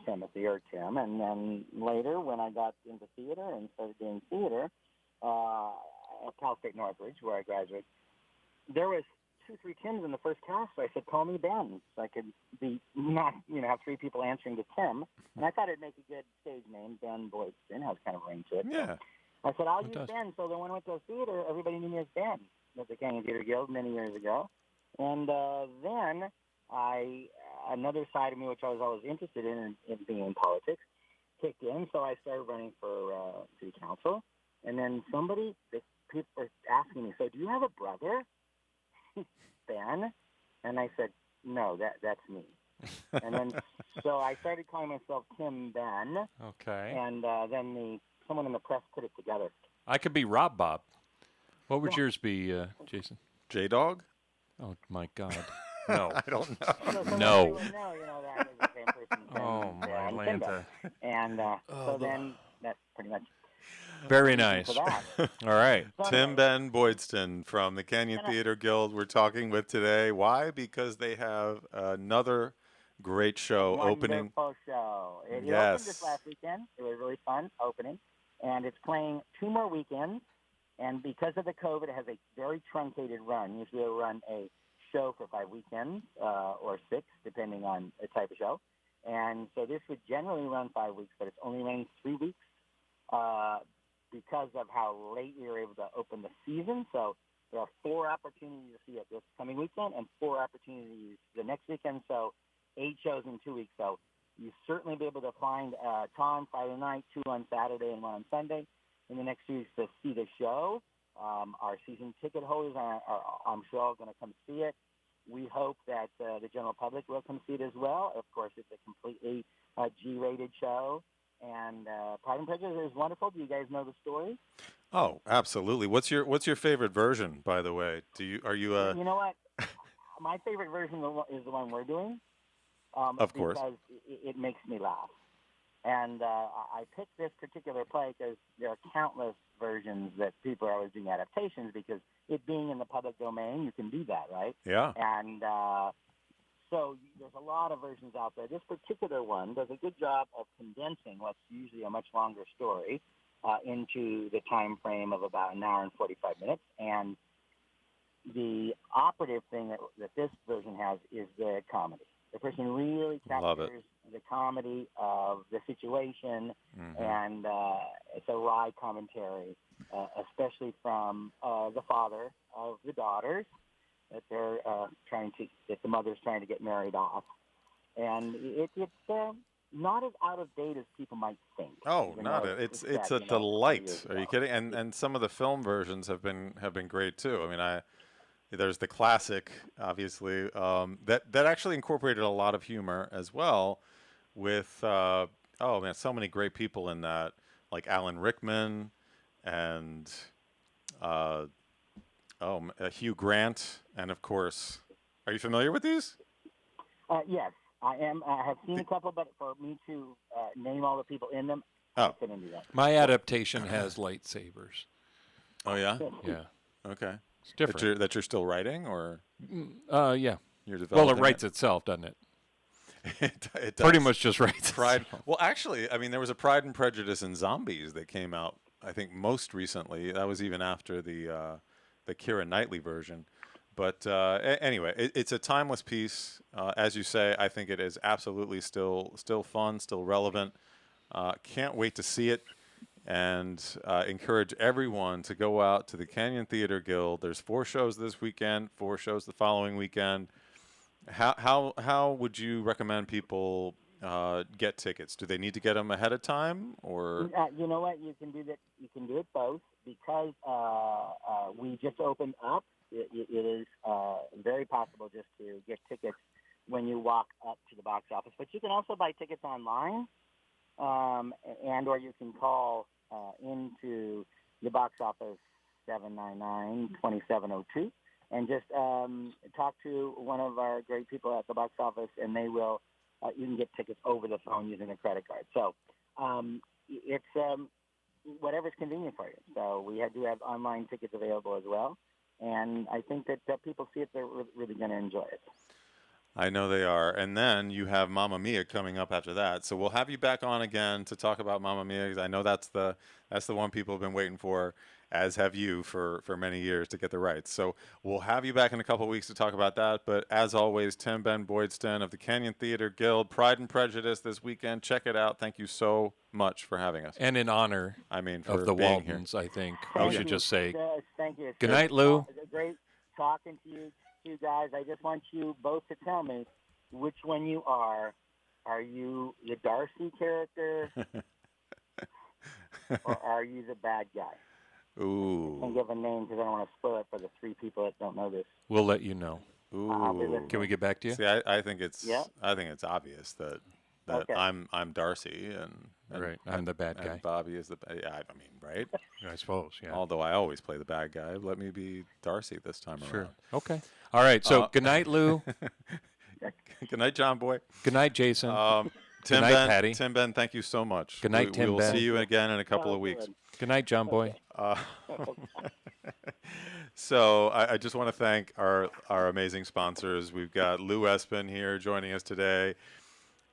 Speaker 13: Timothy or Tim, and then later when I got into theater and started doing theater, at Cal State Northridge, where I graduated, there was 2-3 Tims in the first cast, so I said, call me Ben, so I could be not, have 3 people answering to Tim, and I thought it'd make a good stage name, Ben Boydston, has kind of ring to it.
Speaker 2: Yeah.
Speaker 13: So I said, I'll use Ben, so then when I went to theater, everybody knew me as Ben at the Canyon Theater Guild many years ago, and then another side of me, which I was always interested in being in politics, kicked in, so I started running for city council. And then people were asking me, so do you have a brother, Ben? And I said, no, that's me. And then, so I started calling myself Tim Ben.
Speaker 1: Okay.
Speaker 13: And then someone in the press put it together.
Speaker 1: I could be Rob Bob. What would yours be, Jason?
Speaker 2: J-Dog?
Speaker 1: Oh, my God. No.
Speaker 2: I don't know.
Speaker 1: No.
Speaker 13: That is the same person.
Speaker 1: Oh, my Lanta.
Speaker 13: And so then that's pretty much.
Speaker 1: Very nice.
Speaker 13: For that.
Speaker 1: All right.
Speaker 2: Tim Ben Boydston from the Canyon Theater Guild we're talking with today. Why? Because they have another great show opening.
Speaker 13: Wonderful show. It opened
Speaker 2: Yes.
Speaker 13: this last weekend. It was really fun opening. And it's playing 2 more weekends. And because of the COVID, it has a very truncated run. Usually they'll run a show for 5 weekends or 6, depending on the type of show. And so this would generally run 5 weeks, but it's only running 3 weeks because of how late we were able to open the season. So there are 4 opportunities to see it this coming weekend and 4 opportunities the next weekend. So 8 shows in 2 weeks. So you certainly be able to find time Friday night, 2 on Saturday, and 1 on Sunday in the next 2 weeks to see the show. Our season ticket holders are I'm sure, all going to come see it. We hope that the general public will come see it as well. Of course, it's a completely G-rated show. And Pride and Prejudice is wonderful. Do you guys know the story?
Speaker 2: Oh, absolutely. What's your favorite version, by the way? You
Speaker 13: know what? My favorite version is the one we're doing.
Speaker 2: Of course.
Speaker 13: Because it makes me laugh. And I picked this particular play because there are countless versions that people are always doing adaptations because it being in the public domain, you can do that, right?
Speaker 2: Yeah.
Speaker 13: And so there's a lot of versions out there. This particular one does a good job of condensing what's usually a much longer story into the time frame of about an hour and 45 minutes. And the operative thing that this version has is the comedy. The person really captures the comedy of the situation, and it's a wry commentary, especially from the father of the daughters that they're that the mother's trying to get married off, and it's not as out of date as people might think.
Speaker 2: Oh, not it. It's a delight. Are you kidding? And some of the film versions have been great too. I mean, there's the classic, obviously, that actually incorporated a lot of humor as well with, so many great people in that, like Alan Rickman and Hugh Grant, and of course, are you familiar with these?
Speaker 13: Yes, I am. I have seen a couple, but for me to name all the people in them, I couldn't do that.
Speaker 1: My adaptation has lightsabers.
Speaker 2: Oh, yeah?
Speaker 1: Yeah.
Speaker 2: Okay.
Speaker 1: It's different.
Speaker 2: That you're still writing, or?
Speaker 1: Yeah.
Speaker 2: You're developing
Speaker 1: well, it writes itself, doesn't it?
Speaker 2: It does.
Speaker 1: Pretty much just writes
Speaker 2: Pride.
Speaker 1: itself.
Speaker 2: Well, actually, I mean, there was a Pride and Prejudice and Zombies that came out, I think, most recently. That was even after the Keira Knightley version. But anyway, it's a timeless piece. As you say, I think it is absolutely still fun, still relevant. Can't wait to see it. And encourage everyone to go out to the Canyon Theater Guild. There's 4 shows this weekend, 4 shows the following weekend. How would you recommend people get tickets? Do they need to get them ahead of time, or?
Speaker 13: You know what? You can do that. You can do it both because we just opened up. It is very possible just to get tickets when you walk up to the box office. But you can also buy tickets online, and or you can call into the box office 799-2702 and just talk to one of our great people at the box office, and they will. You can get tickets over the phone using a credit card. So it's whatever's convenient for you. So we do have online tickets available as well, and I think that people see it, they're really going to enjoy it.
Speaker 2: I know they are. And then you have Mamma Mia coming up after that. So we'll have you back on again to talk about Mamma Mia, because I know that's the one people have been waiting for, as have you, for many years to get the rights. So we'll have you back in a couple of weeks to talk about that. But as always, Tim Ben Boydston of the Canyon Theater Guild, Pride and Prejudice this weekend. Check it out. Thank you so much for having us.
Speaker 1: And in honor
Speaker 2: for
Speaker 1: of the
Speaker 2: being
Speaker 1: Waltons,
Speaker 2: here.
Speaker 1: I think
Speaker 13: Thank
Speaker 1: we should
Speaker 13: you.
Speaker 1: just say
Speaker 13: Thank you.
Speaker 1: good night, Lou.
Speaker 13: Great talking to you guys. I just want you both to tell me which one you are. Are you the Darcy character, or are you the bad guy?
Speaker 2: Ooh.
Speaker 13: I can't give a name because I don't want to spoil it for the 3 people that don't know this.
Speaker 1: We'll let you know.
Speaker 2: Ooh.
Speaker 1: Can we get back to you?
Speaker 2: See, I think it's obvious that
Speaker 13: Okay.
Speaker 2: I'm Darcy and
Speaker 1: Right, I'm the bad guy.
Speaker 2: And Bobby is right?
Speaker 1: I suppose, yeah.
Speaker 2: Although I always play the bad guy, let me be Darcy this time
Speaker 1: Sure.
Speaker 2: around.
Speaker 1: Okay. All right. So good night, Lou.
Speaker 2: Good night, John Boy.
Speaker 1: Good night, Jason. Good night, Patty.
Speaker 2: Tim Ben, thank you so much.
Speaker 1: Good night, Tim
Speaker 2: We will
Speaker 1: Ben.
Speaker 2: see you again in a couple of weeks.
Speaker 1: Good night, John Boy.
Speaker 2: So I just want to thank our amazing sponsors. We've got Lou Espin here joining us today.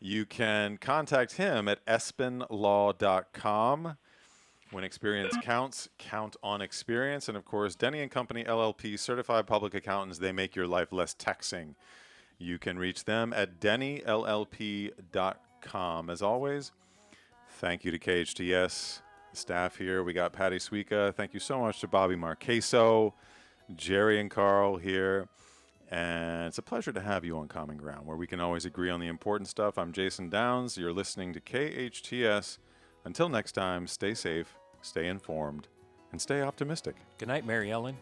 Speaker 2: You can contact him at espinlaw.com. When experience counts, count on experience. And of course, Denny & Company LLP, certified public accountants. They make your life less taxing. You can reach them at dennyllp.com. As always, thank you to KHTS staff here. We got Patty Suica. Thank you so much to Bobby Marqueso, Jerry and Carl here. And it's a pleasure to have you on Common Ground, where we can always agree on the important stuff. I'm Jason Downs. You're listening to KHTS. Until next time, stay safe, stay informed, and stay optimistic.
Speaker 1: Good night, Mary Ellen.